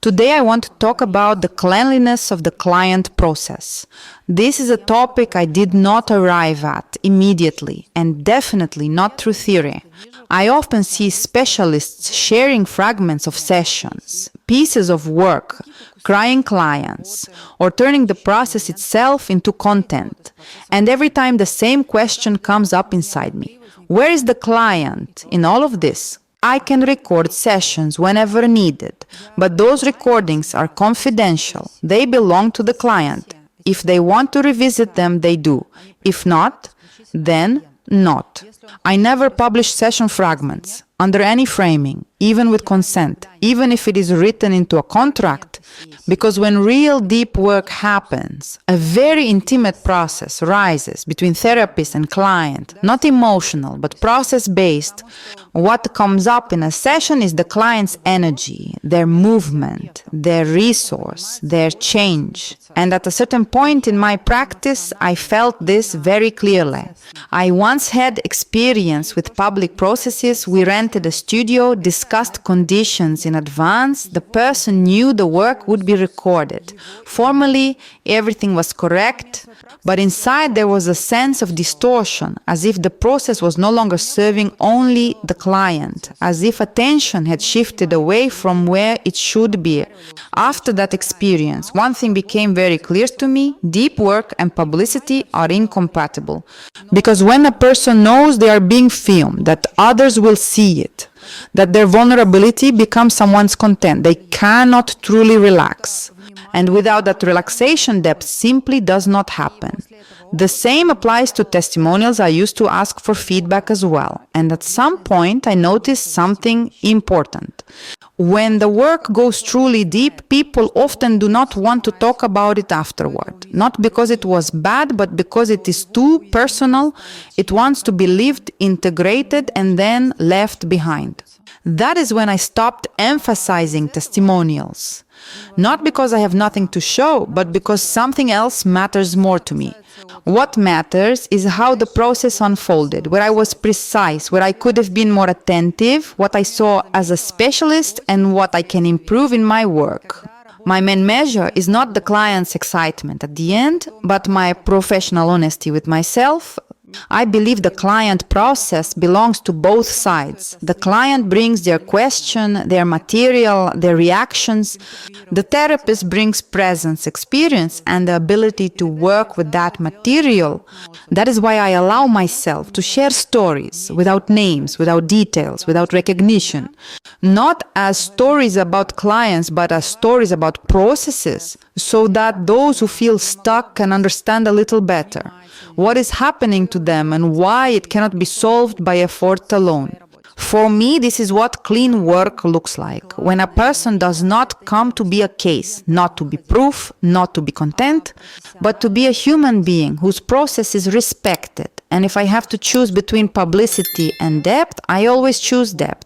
Today I want to talk about the cleanliness of the client process. This is a topic I did not arrive at immediately, and definitely not through theory. I often see specialists sharing fragments of sessions, pieces of work, crying clients, or turning the process itself into content. And every time the same question comes up inside me. Where is the client in all of this? I can record sessions whenever needed, but those recordings are confidential. They belong to the client. If they want to revisit them, they do. If not, then not. I never publish session fragments under any framing, even with consent, even if it is written into a contract, because when real deep work happens, a very intimate process rises between therapist and client, not emotional, but process-based. What comes up in a session is the client's energy, their movement, their resource, their change. And at a certain point in my practice, I felt this very clearly. I once had experience with public processes. We rented a studio, discussed conditions in advance. The person knew the work would be recorded. Formally, everything was correct, but inside there was a sense of distortion, as if the process was no longer serving only the client, as if attention had shifted away from where it should be. After that experience, one thing became very clear to me: deep work and publicity are incompatible. Because when a person knows they are being filmed, that others will see it, that their vulnerability becomes someone's content, they cannot truly relax. And without that relaxation, depth simply does not happen. The same applies to testimonials. I used to ask for feedback as well. And at some point, I noticed something important. When the work goes truly deep, people often do not want to talk about it afterward. Not because it was bad, but because it is too personal. It wants to be lived, integrated, and then left behind. That is when I stopped emphasizing testimonials. Not because I have nothing to show, but because something else matters more to me. What matters is how the process unfolded, where I was precise, where I could have been more attentive, what I saw as a specialist, and what I can improve in my work. My main measure is not the client's excitement at the end, but my professional honesty with myself. I believe the client process belongs to both sides. The client brings their question, their material, their reactions. The therapist brings presence, experience, and the ability to work with that material. That is why I allow myself to share stories without names, without details, without recognition. Not as stories about clients, but as stories about processes, so that those who feel stuck can understand a little better what is happening to them and why it cannot be solved by effort alone. For me, this is what clean work looks like. When a person does not come to be a case, not to be proof, not to be content, but to be a human being whose process is respected. And if I have to choose between publicity and depth, I always choose depth.